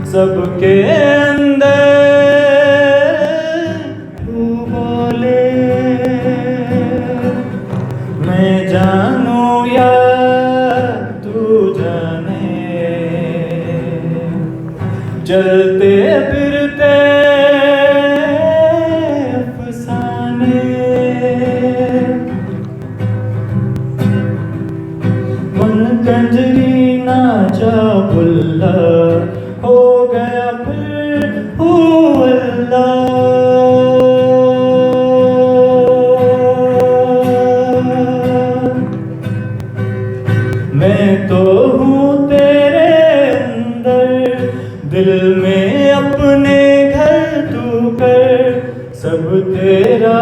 सबके अंदर तू बोले, मैं जानू या तू जाने, चलते फिरते अफसाने, मन कंजरी नाचा बुल्ला, हो गया फिर हो अल्लाह। मैं तो हूँ तेरे अंदर, दिल में अपने घर तू कर, सब तेरा